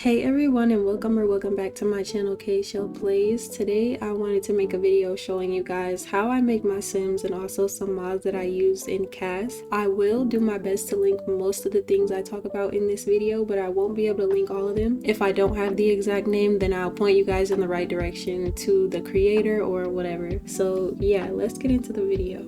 Hey everyone, and welcome back to my channel KchellePlays. Today I wanted to make a video showing you guys how I make my Sims and also some mods that I use in CAS. I will do my best to link most of the things I talk about in this video, but I won't be able to link all of them. If I don't have the exact name, then I'll point you guys in the right direction to the creator or whatever. So yeah, let's get into the video.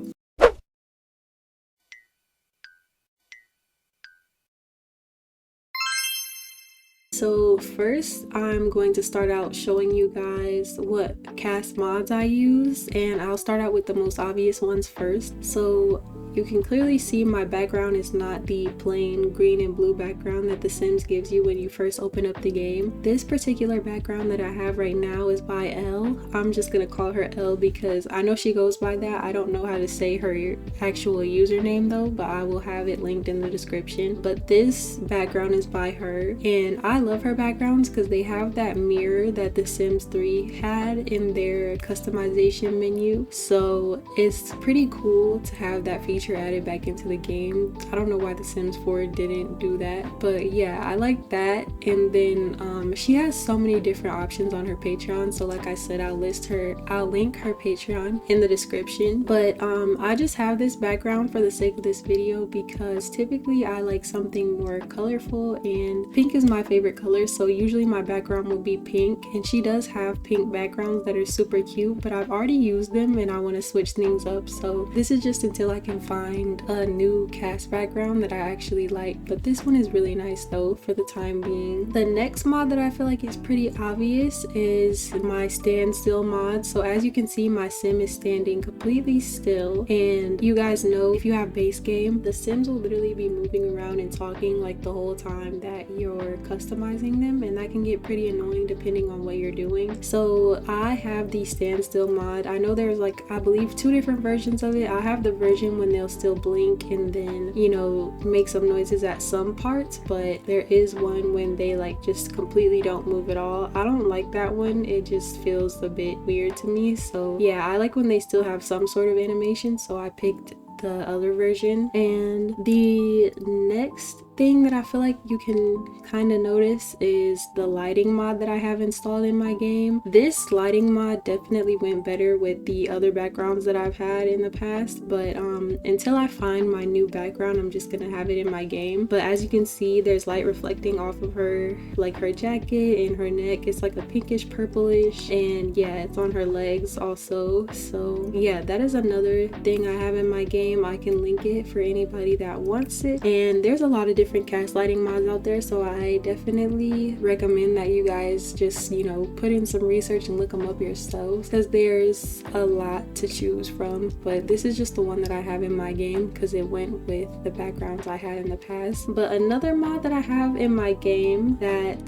So first I'm going to start out showing you guys what CAS mods I use, and I'll start out with the most obvious ones first. So you can clearly see my background is not the plain green and blue background that The Sims gives you when you first open up the game. This particular background that I have right now is by Elle. I'm just gonna call her Elle because I know she goes by that. I don't know how to say her actual username though, but I will have it linked in the description. But this background is by her, and I love her backgrounds because they have that mirror that The Sims 3 had in their customization menu. So it's pretty cool to have that feature added back into the game. I don't know why The Sims 4 didn't do that, but yeah, I like that. And then she has so many different options on her Patreon, so like I said, I'll link her Patreon in the description. But I just have this background for the sake of this video because typically I like something more colorful, and pink is my favorite color, so usually my background will be pink. And she does have pink backgrounds that are super cute, but I've already used them and I want to switch things up, so this is just until I can find a new CAS background that I actually like. But this one is really nice though for the time being. The next mod that I feel like is pretty obvious is my standstill mod. So as you can see, my sim is standing completely still, and you guys know if you have base game, the Sims will literally be moving around and talking like the whole time that you're customizing them, and that can get pretty annoying depending on what you're doing. So I have the standstill mod. I know there's like, I believe, two different versions of it. I have the version when they'll still blink and then, you know, make some noises at some parts, but there is one when they like just completely don't move at all. I don't like that one. It just feels a bit weird to me. So yeah, I like when they still have some sort of animation, so I picked the other version. And the next thing that I feel like you can kind of notice is the lighting mod that I have installed in my game. This lighting mod definitely went better with the other backgrounds that I've had in the past, but until I find my new background, I'm just gonna have it in my game. But as you can see, there's light reflecting off of her, like her jacket and her neck. It's like a pinkish purplish, and yeah, it's on her legs also. So yeah, that is another thing I have in my game. I can link it for anybody that wants it, and there's a lot of different CAS lighting mods out there, so I definitely recommend that you guys just, you know, put in some research and look them up yourselves because there's a lot to choose from. But this is just the one that I have in my game because it went with the backgrounds I had in the past. But another mod that I have in my game that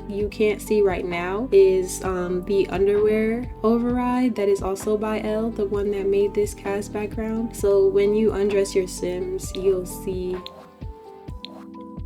you can't see right now is the underwear override that is also by Elle, the one that made this CAS background. So when you undress your Sims, you'll see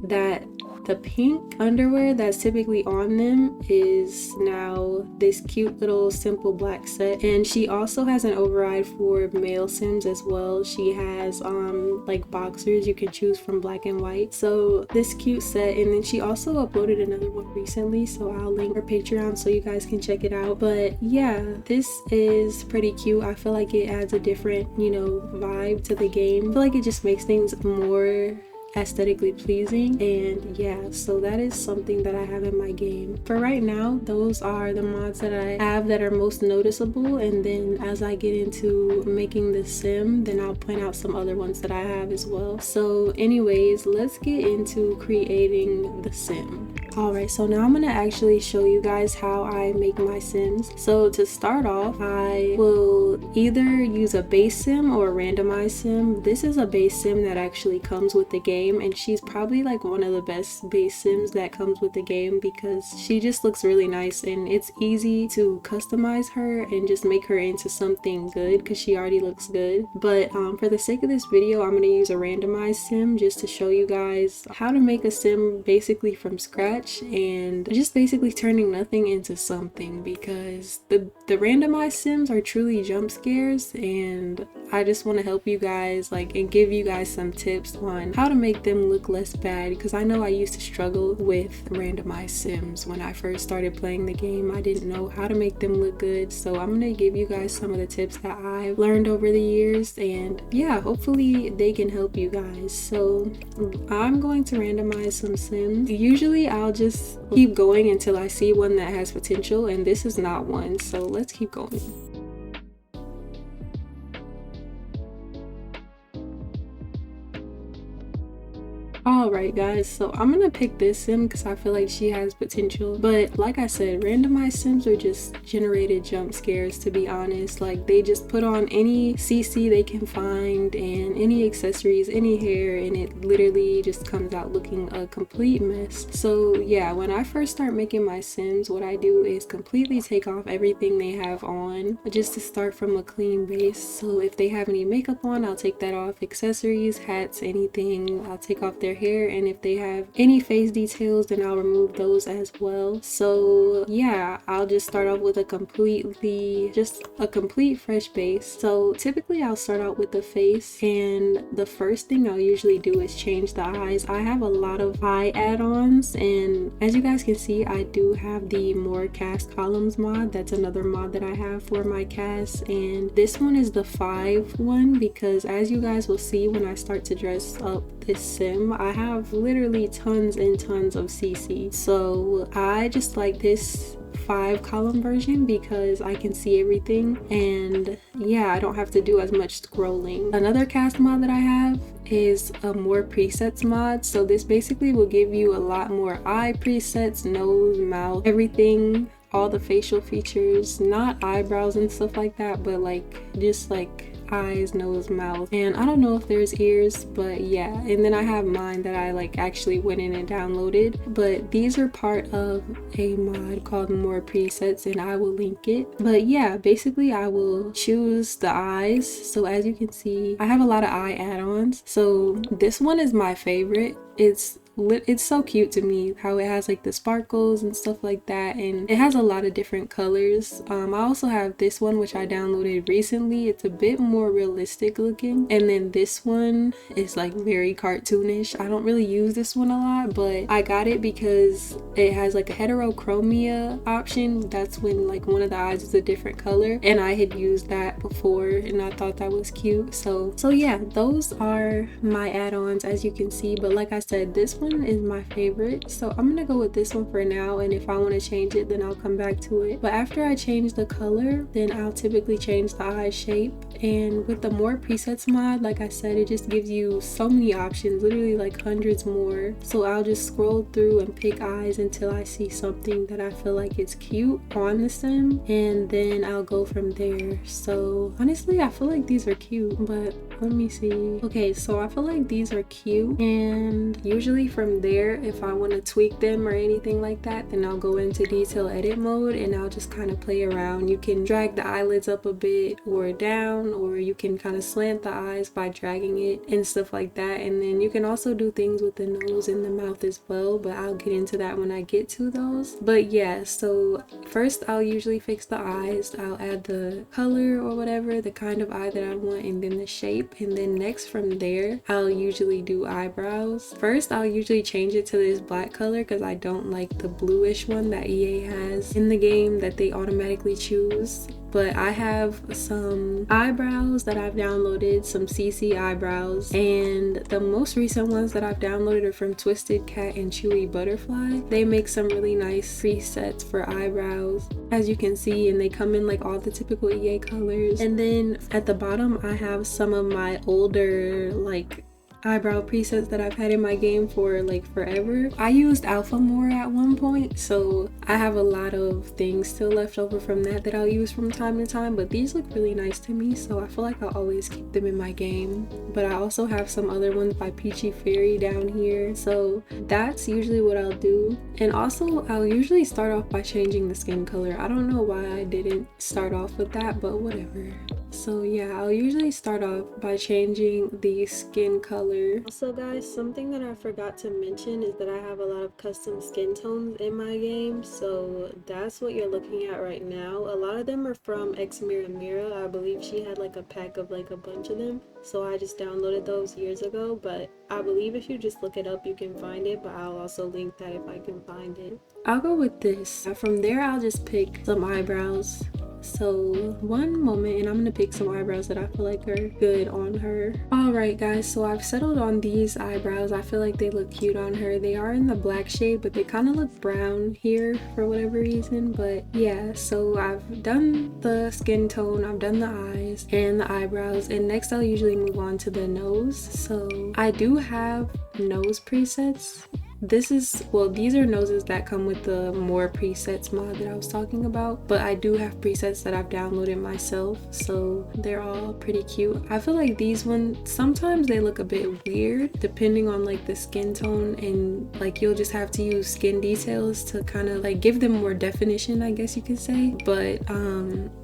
that the pink underwear that's typically on them is now this cute little simple black set. And she also has an override for male Sims as well. She has like boxers you can choose from black and white, so this cute set. And then she also uploaded another one recently, so I'll link her Patreon so you guys can check it out. But yeah, this is pretty cute. I feel like it adds a different, you know, vibe to the game. I feel like it just makes things more aesthetically pleasing. And yeah, so that is something that I have in my game. For right now, those are the mods that I have that are most noticeable, and then as I get into making the sim, then I'll point out some other ones that I have as well. So anyways, let's get into creating the sim. Alright, so now I'm gonna actually show you guys how I make my Sims. So to start off, I will either use a base sim or a randomized sim. This is a base sim that actually comes with the game, and she's probably like one of the best base Sims that comes with the game because she just looks really nice, and it's easy to customize her and just make her into something good because she already looks good. But for the sake of this video, I'm going to use a randomized sim just to show you guys how to make a sim basically from scratch, and just basically turning nothing into something, because the randomized sims are truly jump scares, and I just want to help you guys like and give you guys some tips on how to make them look less bad, because I know I used to struggle with randomized sims when I first started playing the game. I didn't know how to make them look good, so I'm gonna give you guys some of the tips that I've learned over the years, and yeah, hopefully they can help you guys. So I'm going to randomize some sims. Usually I'll just keep going until I see one that has potential, and this is not one, so let's keep going. Alright guys, so I'm gonna pick this sim because I feel like she has potential, but like I said, randomized sims are just generated jump scares, to be honest. Like, they just put on any CC they can find and any accessories, any hair, and it literally just comes out looking a complete mess. So yeah, when I first start making my sims, what I do is completely take off everything they have on just to start from a clean base. So if they have any makeup on, I'll take that off. Accessories, hats, anything, I'll take off their hair, and if they have any face details, then I'll remove those as well. So yeah, I'll just start off with a complete fresh base. So typically I'll start out with the face, and the first thing I'll usually do is change the eyes. I have a lot of eye add-ons, and as you guys can see, I do have the more cast columns mod. That's another mod that I have for my cast, and this one is the 5 one, because as you guys will see when I start to dress up this sim, I have literally tons and tons of CC. So I just like this 5 column version because I can see everything, and yeah, I don't have to do as much scrolling. Another cast mod that I have is a more presets mod. So this basically will give you a lot more eye presets, nose, mouth, everything, all the facial features, not eyebrows and stuff like that, but like just like eyes, nose, mouth, and I don't know if there's ears, but yeah. And then I have mine that I like actually went in and downloaded, but these are part of a mod called More Presets, and I will link it. But yeah, basically I will choose the eyes. So as you can see, I have a lot of eye add-ons. So this one is my favorite. It's so cute to me how it has like the sparkles and stuff like that, and it has a lot of different colors. I also have this one which I downloaded recently. It's a bit more realistic looking, and then this one is like very cartoonish. I don't really use this one a lot, but I got it because it has like a heterochromia option. That's when like one of the eyes is a different color, and I had used that before and I thought that was cute. So yeah, those are my add-ons as you can see. But like I said, this one is my favorite, so I'm gonna go with this one for now, and if I want to change it, then I'll come back to it. But after I change the color, then I'll typically change the eye shape. And with the More Presets mod, like I said, it just gives you so many options, literally like hundreds more. So I'll just scroll through and pick eyes until I see something that I feel like it's cute on the sim, and then I'll go from there. So honestly, I feel like these are cute, but let me see. Okay, so I feel like these are cute, and usually from there, if I want to tweak them or anything like that, then I'll go into detail edit mode and I'll just kind of play around. You can drag the eyelids up a bit or down, or you can kind of slant the eyes by dragging it and stuff like that. And then you can also do things with the nose and the mouth as well, but I'll get into that when I get to those. But yeah, so first I'll usually fix the eyes. I'll add the color or whatever, the kind of eye that I want, and then the shape. And then next from there, I'll usually do eyebrows. First, I'll usually change it to this black color because I don't like the bluish one that EA has in the game that they automatically choose. But I have some eyebrows that I've downloaded, some CC eyebrows, and the most recent ones that I've downloaded are from Twisted Cat and Chewy Butterfly. They make some really nice presets for eyebrows, as you can see, and they come in like all the typical EA colors. And then at the bottom, I have some of my older like eyebrow presets that I've had in my game for like forever. I used Alpha more at one point, so I have a lot of things still left over from that I'll use from time to time, but these look really nice to me, so I feel like I'll always keep them in my game. But I also have some other ones by Peachy Fairy down here, so that's usually what I'll do. And also I'll usually start off by changing the skin color. I don't know why I didn't start off with that, but whatever. So yeah, I'll usually start off by changing the skin color color. Also guys, something that I forgot to mention is that I have a lot of custom skin tones in my game, so that's what you're looking at right now. A lot of them are from Mira. I believe she had like a pack of like a bunch of them, so I just downloaded those years ago, but I believe if you just look it up you can find it, but I'll also link that if I can find it. I'll go with this. From there I'll just pick some eyebrows. So one moment, and I'm gonna pick some eyebrows that I feel like are good on her. Alright guys, so I've settled on these eyebrows. I feel like they look cute on her. They are in the black shade, but they kind of look brown here for whatever reason. But yeah, so I've done the skin tone, I've done the eyes and the eyebrows, and next I'll usually move on to the nose. So I do have nose presets. These are noses that come with the more presets mod that I was talking about, but I do have presets that I've downloaded myself, so they're all pretty cute. I feel like these ones, sometimes they look a bit weird depending on like the skin tone, and like you'll just have to use skin details to kind of like give them more definition, I guess you could say. But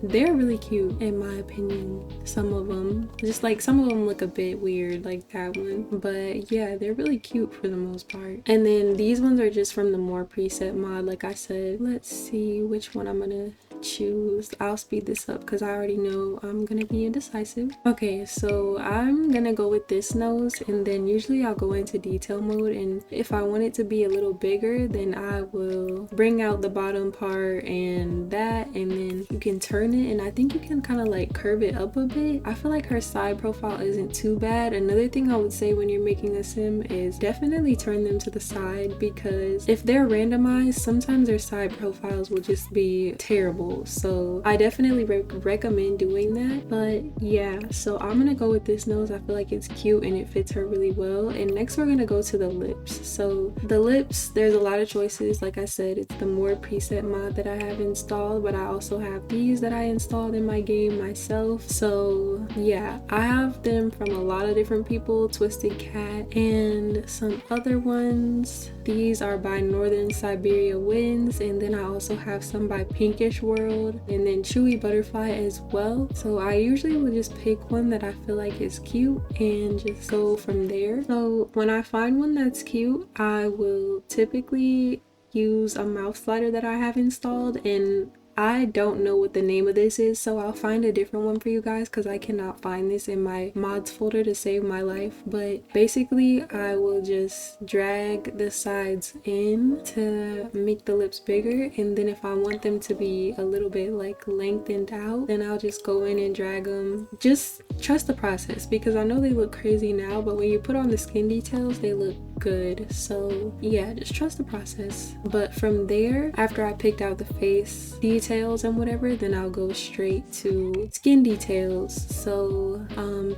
they're really cute in my opinion. Some of them, just like some of them look a bit weird, like that one, but yeah, they're really cute for the most part. And then these ones are just from the more preset mod, like I said. Let's see which one I'm gonna choose. I'll speed this up because I already know I'm gonna be indecisive. Okay, so I'm gonna go with this nose, and then usually I'll go into detail mode, and if I want it to be a little bigger, then I will bring out the bottom part and that, and then you can turn it, and I think you can kind of like curve it up a bit. I feel like her side profile isn't too bad. Another thing I would say when you're making a sim is definitely turn them to the side, because if they're randomized, sometimes their side profiles will just be terrible. So I definitely recommend doing that. But yeah, so I'm gonna go with this nose. I feel like it's cute and it fits her really well. And next we're gonna go to the lips. So the lips, there's a lot of choices. Like I said, it's the more preset mod that I have installed, but I also have these that I installed in my game myself. So yeah, I have them from a lot of different people, Twisted Cat and some other ones. These are by Northern Siberia Winds, and then I also have some by Pinkish World, and then Chewy Butterfly as well. So I usually will just pick one that I feel like is cute and just go from there. So when I find one that's cute, I will typically use a mouth slider that I have installed, and I don't know what the name of this is, so I'll find a different one for you guys because I cannot find this in my mods folder to save my life. But basically I will just drag the sides in to make the lips bigger, and then if I want them to be a little bit like lengthened out, then I'll just go in and drag them. Just trust the process, because I know they look crazy now, but when you put on the skin details they look good. So yeah, just trust the process. But from there, after I picked out the face details and whatever, then I'll go straight to skin details. So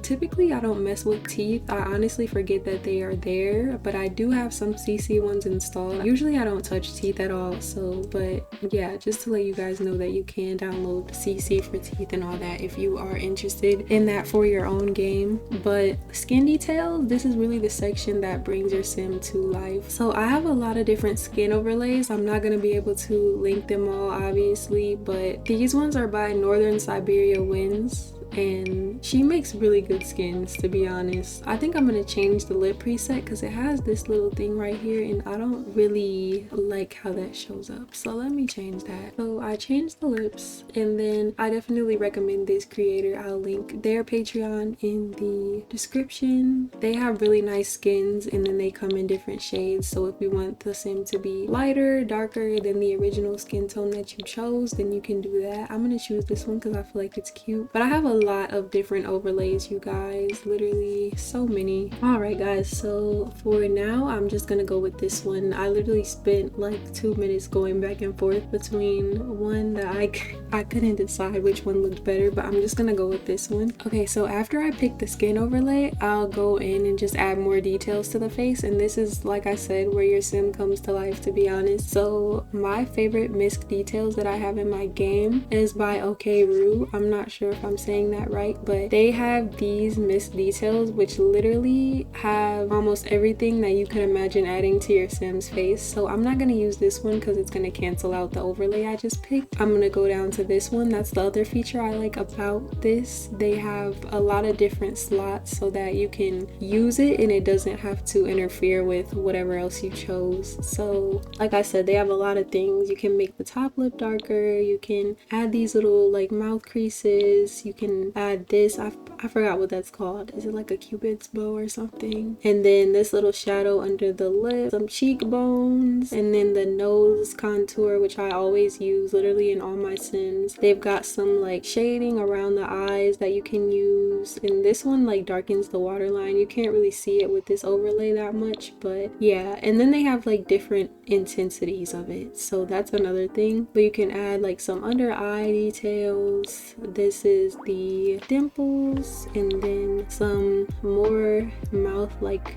typically I don't mess with teeth. I honestly forget that they are there, but I do have some CC ones installed. Usually I don't touch teeth at all. So but yeah, just to let you guys know that you can download CC for teeth and all that if you are interested in that for your own game. But skin details, this is really the section that brings your sim to life. So I have a lot of different skin overlays. I'm not going to be able to link them all obviously, but these ones are by Northern Siberia Winds, and she makes really good skins, to be honest. I think I'm gonna change the lip preset because it has this little thing right here and I don't really like how that shows up, so let me change that. So I changed the lips, and then I definitely recommend this creator. I'll link their Patreon in the description. They have really nice skins, and then they come in different shades, so if you want the sim to be lighter, darker than the original skin tone that you chose, then you can do that. I'm gonna choose this one because I feel like it's cute, but I have a lot of different overlays, you guys, literally so many. All right guys, so for now I'm just gonna go with this one. I literally spent like 2 minutes going back and forth between one that I couldn't decide which one looked better, but I'm just gonna go with this one. Okay, so after I pick the skin overlay, I'll go in and just add more details to the face, and this is, like I said, where your sim comes to life, to be honest. So my favorite misc details that I have in my game is by OK Roo. I'm not sure if I'm saying saying that right, but they have these mist details which literally have almost everything that you could imagine adding to your Sim's face. So I'm not going to use this one because it's going to cancel out the overlay I just picked. I'm going to go down to this one. That's the other feature I like about this. They have a lot of different slots so that you can use it and it doesn't have to interfere with whatever else you chose. So like I said, they have a lot of things. You can make the top lip darker, you can add these little like mouth creases, you can add this, I forgot what that's called. Is it like a cupid's bow or something? And then this little shadow under the lip, some cheekbones, and then the nose contour, which I always use literally in all my Sims. They've got some like shading around the eyes that you can use, and this one like darkens the waterline. You can't really see it with this overlay that much, but yeah. And then they have like different intensities of it, so that's another thing. But you can add like some under eye details. This is the dimples, and then some more mouth like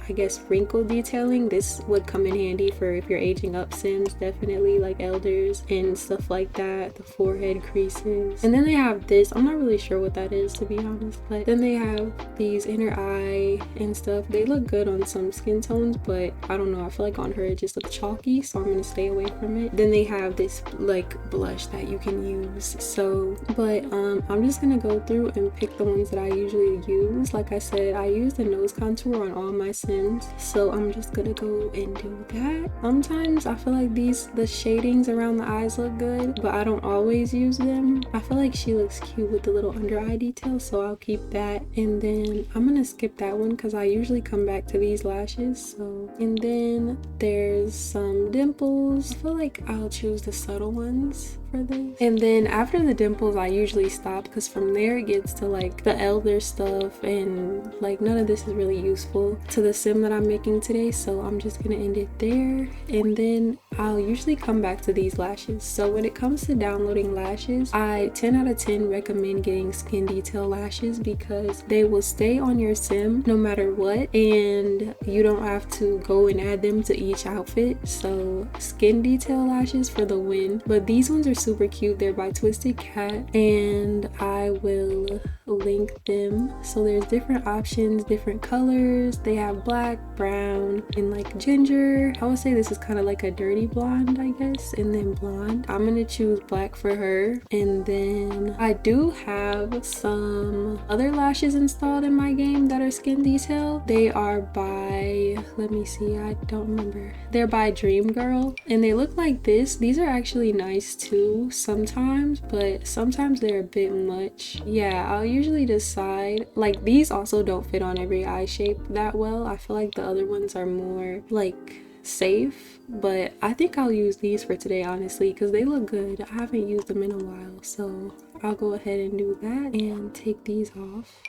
I guess wrinkle detailing. This would come in handy for if you're aging up Sims, definitely, like elders and stuff like that. The forehead creases. And then they have this, I'm not really sure what that is to be honest, but then they have these inner eye and stuff. They look good on some skin tones, but I don't know, I feel like on her it just looks chalky, so I'm gonna stay away from it. Then they have this like blush that you can use. So but I'm just gonna go through and pick the ones that I usually use. Like I said, I use the nose contour on all my Sims, so I'm just gonna go and do that. Sometimes I feel like the shadings around the eyes look good, but I don't always use them. I feel like she looks cute with the little under eye detail, so I'll keep that. And then I'm gonna skip that one because I usually come back to these lashes. So, and then there's some dimples. I feel like I'll choose the subtle ones for this. And then after the dimples I usually stop because from there it gets to like the elder stuff, and like none of this is really useful to the Sim that I'm making today, so I'm just gonna end it there. And then I'll usually come back to these lashes. So when it comes to downloading lashes, I 10 out of 10 recommend getting skin detail lashes because they will stay on your Sim no matter what, and you don't have to go and add them to each outfit. So skin detail lashes for the win. But these ones are super cute. They're by Twisted Cat, and I will link them. So there's different options, different colors. They have black, brown, and like ginger. I would say this is kind of like a dirty blonde, I guess, and then blonde. I'm gonna choose black for her. And then I do have some other lashes installed in my game that are skin detail. They are by, let me see, I don't remember. They're by Dream Girl, and they look like this. These are actually nice too sometimes, but sometimes they're a bit much. Yeah, I'll usually decide. Like these also don't fit on every eye shape that well. I feel like the other ones are more like safe, but I think I'll use these for today honestly because they look good. I haven't used them in a while, so I'll go ahead and do that and take these off.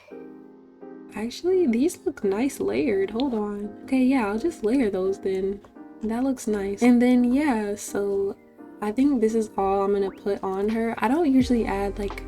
Actually, these look nice layered. Hold on. Okay, yeah, I'll just layer those then. That looks nice. And then yeah, so I think this is all I'm gonna put on her. I don't usually add like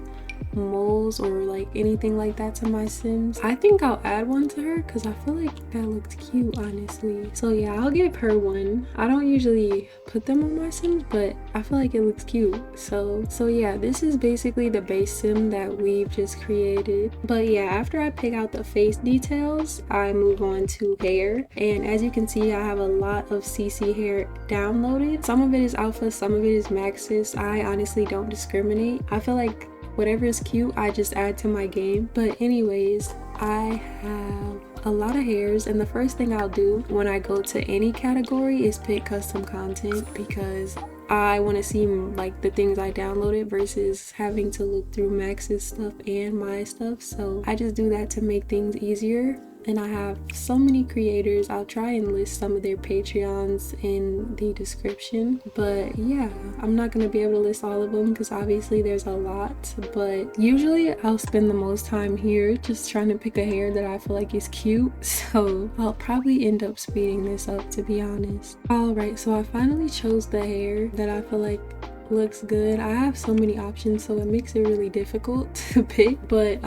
moles or like anything like that to my Sims. I think I'll add one to her because I feel like that looked cute honestly. So yeah, I'll give her one. I don't usually put them on my Sims, but I feel like it looks cute. So yeah, this is basically the base Sim that we've just created. But yeah, after I pick out the face details, I move on to hair. And as you can see, I have a lot of CC hair downloaded. Some of it is alpha, some of it is maxis. I honestly don't discriminate. I feel like whatever is cute, I just add to my game. But anyways, I have a lot of hairs, and the first thing I'll do when I go to any category is pick custom content because I want to see like the things I downloaded versus having to look through Max's stuff and my stuff. So I just do that to make things easier. And I have so many creators. I'll try and list some of their Patreons in the description. But yeah, I'm not going to be able to list all of them because obviously there's a lot. But usually I'll spend the most time here just trying to pick a hair that I feel like is cute. So I'll probably end up speeding this up, to be honest. Alright, so I finally chose the hair that I feel like looks good. I have so many options, so it makes it really difficult to pick. But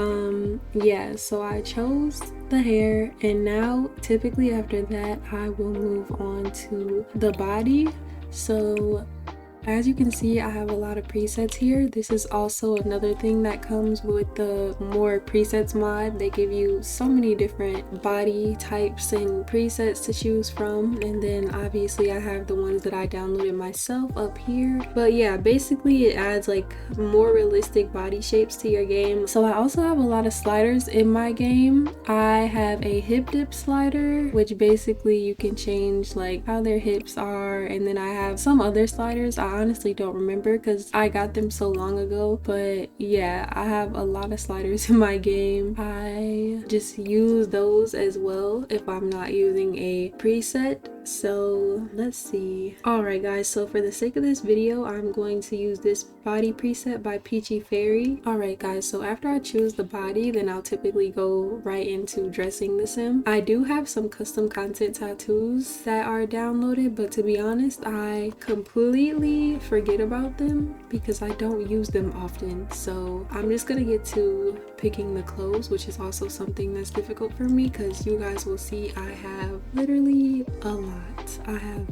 yeah, so I chose the hair, and now typically after that I will move on to the body. So as you can see, I have a lot of presets here. This is also another thing that comes with the more presets mod. They give you so many different body types and presets to choose from, and then obviously I have the ones that I downloaded myself up here. But yeah, basically it adds like more realistic body shapes to your game. So I also have a lot of sliders in my game. I have a hip dip slider, which basically you can change like how their hips are, and then I have some other sliders. I honestly don't remember because I got them so long ago, but yeah, I have a lot of sliders in my game. I just use those as well if I'm not using a preset. So let's see. Alright guys, so for the sake of this video, I'm going to use this body preset by Peachy Fairy. Alright guys, so after I choose the body, then I'll typically go right into dressing the sim. I do have some custom content tattoos that are downloaded, but to be honest, I completely forget about them because I don't use them often. So I'm just gonna get to picking the clothes, which is also something that's difficult for me because you guys will see I have literally a lot. I have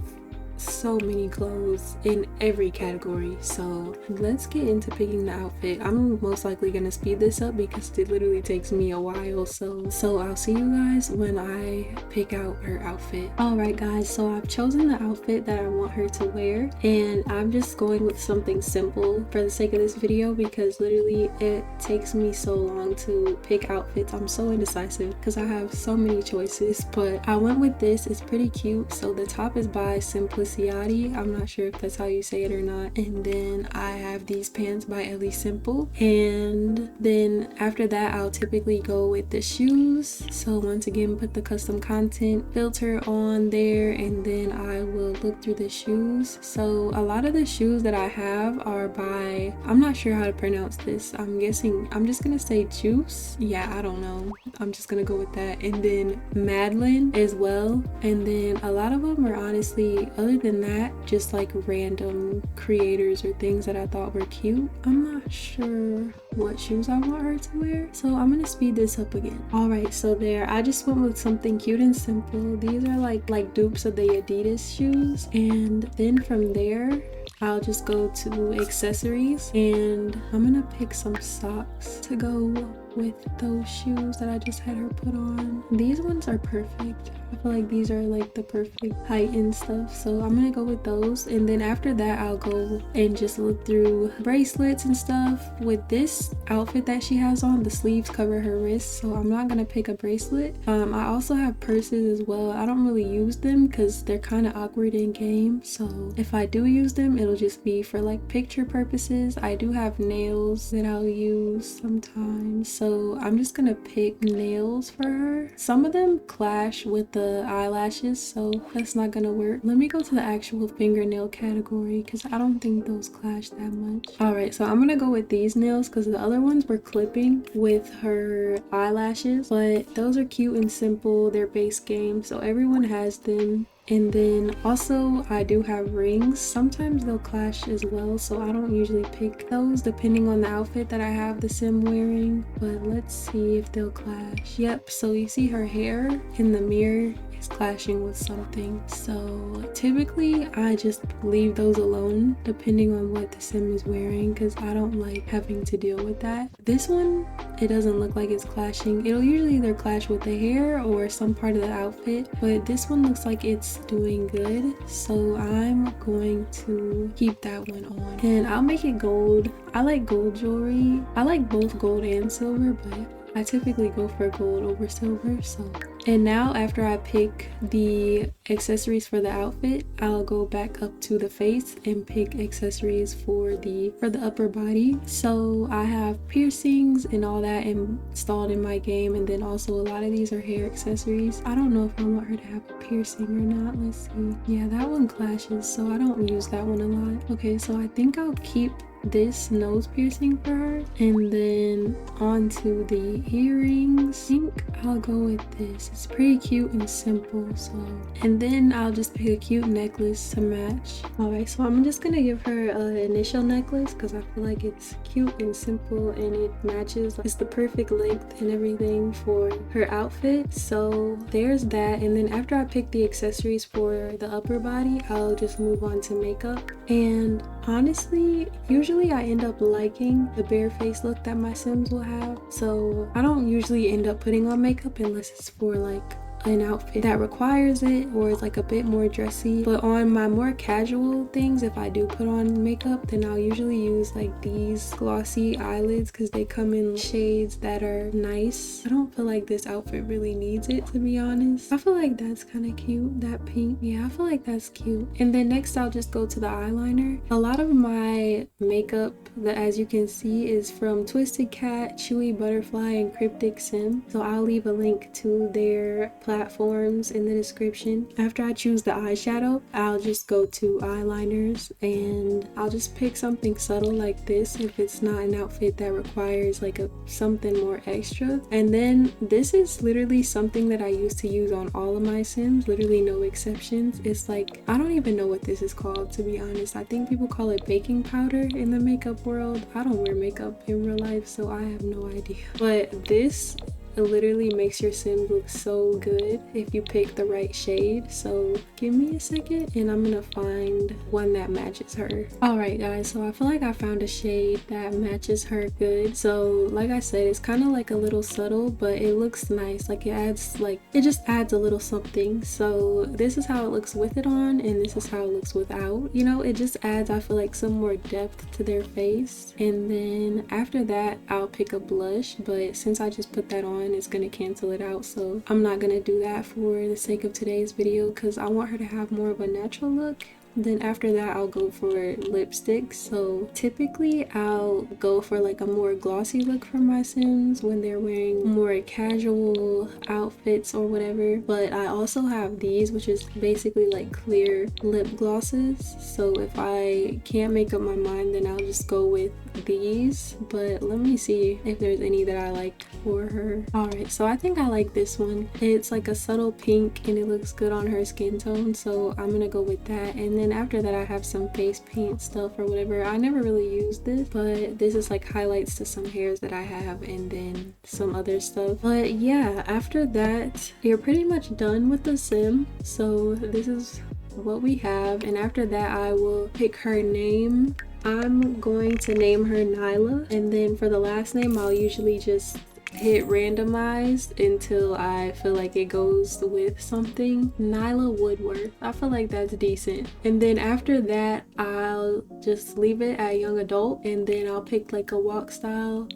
so many clothes in every category, so let's get into picking the outfit. I'm most likely gonna speed this up because it literally takes me a while, so I'll see you guys when I pick out her outfit. Alright guys, so I've chosen the outfit that I want her to wear, and I'm just going with something simple for the sake of this video because literally it takes me so long to pick outfits. I'm so indecisive because I have so many choices, but I went with this. It's pretty cute. So the top is by Simpliciaty. I'm not sure if that's how you say it or not. And then I have these pants by Ellie Simple. And then after that, I'll typically go with the shoes. So once again, put the custom content filter on there, and then I will look through the shoes. So a lot of the shoes that I have are by, I'm not sure how to pronounce this. I'm guessing, I'm just gonna say Juice. Yeah, I don't know. I'm just gonna go with that. And then Madeline as well. And then a lot of them are honestly, other than that, just like random creators or things that I thought were cute. I'm not sure what shoes I want her to wear, so I'm gonna speed this up again. Alright, so there, I just went with something cute and simple. These are like dupes of the Adidas shoes, and then from there I'll just go to accessories, and I'm gonna pick some socks to go with those shoes that I just had her put on. These ones are perfect. I feel like these are like the perfect height and stuff, so I'm gonna go with those. And then after that, I'll go and just look through bracelets and stuff. With this outfit that she has on, the sleeves cover her wrists, so I'm not gonna pick a bracelet. I also have purses as well. I don't really use them because they're kind of awkward in game, so if I do use them, it'll just be for like picture purposes. I do have nails that I'll use sometimes, so I'm just gonna pick nails for her. Some of them clash with the eyelashes, so that's not gonna work. Let me go to the actual fingernail category because I don't think those clash that much. Alright, so I'm gonna go with these nails because the other ones were clipping with her eyelashes, but those are cute and simple. They're base game, so everyone has them. And then also I do have rings. Sometimes they'll clash as well, so I don't usually pick those depending on the outfit that I have the sim wearing, but let's see if they'll clash. Yep, so you see her hair in the mirror is clashing with something, so typically I just leave those alone depending on what the sim is wearing because I don't like having to deal with that. This one, it doesn't look like it's clashing. It'll usually either clash with the hair or some part of the outfit, but this one looks like it's doing good, so I'm going to keep that one on, and I'll make it gold. I like gold jewelry. I like both gold and silver, but I typically go for gold over silver. So, and now after I pick the accessories for the outfit, I'll go back up to the face and pick accessories for the upper body. So I have piercings and all that installed in my game, and then also a lot of these are hair accessories. I don't know if I want her to have a piercing or not. Let's see. Yeah, that one clashes, so I don't use that one a lot. Okay, so I think I'll keep this nose piercing for her, and then onto the earrings. I think I'll go with this. It's pretty cute and simple, so, and then I'll just pick a cute necklace to match. Alright, so I'm just gonna give her an initial necklace because I feel like it's cute and simple and it matches. It's the perfect length and everything for her outfit, so there's that. And then after I pick the accessories for the upper body, I'll just move on to makeup, and honestly, usually I end up liking the bare face look that my Sims will have. So I don't usually end up putting on makeup unless it's for like an outfit that requires it or is like a bit more dressy. But on my more casual things, if I do put on makeup, then I'll usually use like these glossy eyelids because they come in shades that are nice. I don't feel like this outfit really needs it, to be honest. I feel like that's kind of cute, that pink. Yeah, I feel like that's cute. And then next I'll just go to the eyeliner. A lot of my makeup, that as you can see, is from Twisted Cat, Chewy Butterfly, and Cryptic Sim. So I'll leave a link to their platforms in the description. After I choose the eyeshadow, I'll just go to eyeliners and I'll just pick something subtle like this if it's not an outfit that requires like something more extra. And then this is literally something that I used to use on all of my Sims, literally no exceptions. It's like, I don't even know what this is called, to be honest. I think people call it baking powder in the makeup world. I don't wear makeup in real life, so I have no idea. But this literally makes your sim look so good if you pick the right shade. So give me a second and I'm gonna find one that matches her. Alright guys, so I feel like I found a shade that matches her good. So like I said, it's kind of like a little subtle, but it looks nice. Like it just adds a little something. So this is how it looks with it on and this is how it looks without. You know, it just adds, I feel like, some more depth to their face. And then after that I'll pick a blush, but since I just put that on, it's gonna cancel it out, so I'm not gonna do that for the sake of today's video because I want her to have more of a natural look. Then after that I'll go for lipsticks. So typically I'll go for like a more glossy look for my Sims when they're wearing more casual outfits or whatever. But I also have these, which is basically like clear lip glosses. So if I can't make up my mind, then I'll just go with these. But let me see if there's any that I like for her. Alright, so I think I like this one. It's like a subtle pink and it looks good on her skin tone, so I'm gonna go with that. And then after that I have some face paint stuff or whatever. I never really used this, but this is like highlights to some hairs that I have and then some other stuff. But yeah, after that you're pretty much done with the sim. So this is what we have, and after that I will pick her name. I'm going to name her Nyla, and then for the last name I'll usually just hit randomize until I feel like it goes with something. Nyla Woodworth, I feel like that's decent. And then after that I'll just leave it at young adult, and then I'll pick like a walk style.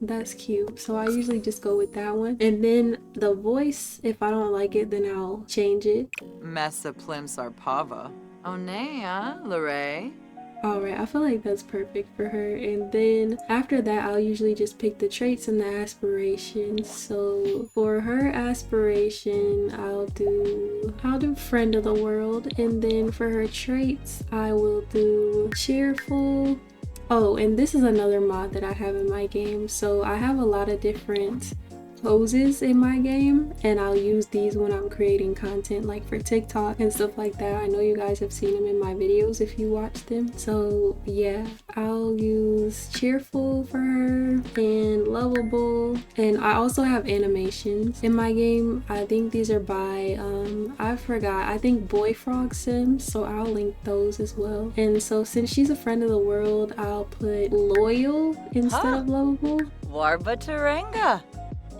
That's cute, so I usually just go with that one. And then the voice, if I don't like it, then I'll change it. Messa Plim Sarpava. Onea, Lorray. Alright, I feel like that's perfect for her. And then after that I'll usually just pick the traits and the aspirations. So for her aspiration I'll do friend of the world, and then for her traits I will do cheerful. Oh, and this is another mod that I have in my game. So I have a lot of different poses in my game, and I'll use these when I'm creating content like for TikTok and stuff like that. I know you guys have seen them in my videos if you watch them. So yeah, I'll use cheerful for her and lovable. And I also have animations in my game. I think these are by I forgot, I think Boy Frog Sims, so I'll link those as well. And so since she's a friend of the world, I'll put loyal instead of lovable. Warba Tarenga.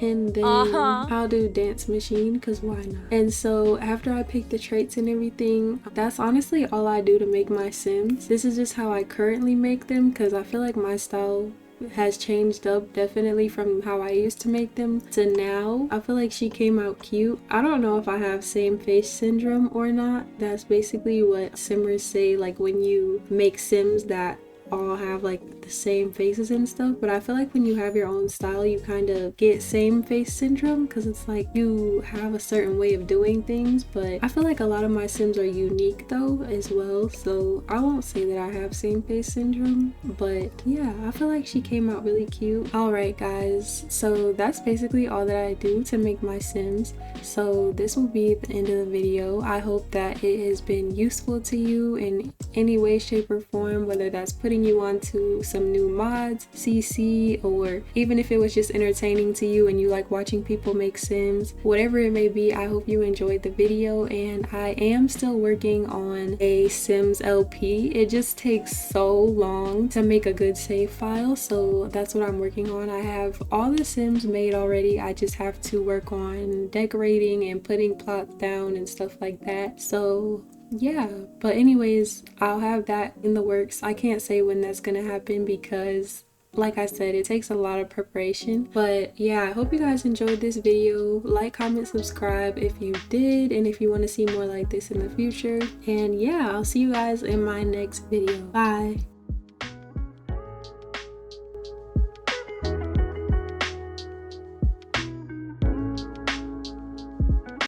And then I'll do dance machine because why not. And so after I pick the traits and everything, that's honestly all I do to make my Sims. This is just how I currently make them because I feel like my style has changed up definitely from how I used to make them to now. I feel like she came out cute. I don't know if I have same face syndrome or not. That's basically what Simmers say, like when you make Sims that all have like the same faces and stuff. But I feel like when you have your own style, you kind of get same face syndrome because it's like you have a certain way of doing things. But I feel like a lot of my Sims are unique though as well, so I won't say that I have same face syndrome. But yeah, I feel like she came out really cute. Alright guys, so that's basically all that I do to make my Sims. So this will be the end of the video. I hope that it has been useful to you in any way, shape, or form, whether that's putting putting you onto some new mods, CC, or even if it was just entertaining to you and you like watching people make Sims, whatever it may be, I hope you enjoyed the video. And I am still working on a Sims LP. It just takes so long to make a good save file, so that's what I'm working on. I have all the Sims made already. I just have to work on decorating and putting plots down and stuff like that. So yeah, but anyways, I'll have that in the works. I can't say when that's gonna happen because like I said, it takes a lot of preparation. But yeah, I hope you guys enjoyed this video. Like, comment, subscribe if you did, and if you want to see more like this in the future. And yeah, I'll see you guys in my next video. Bye.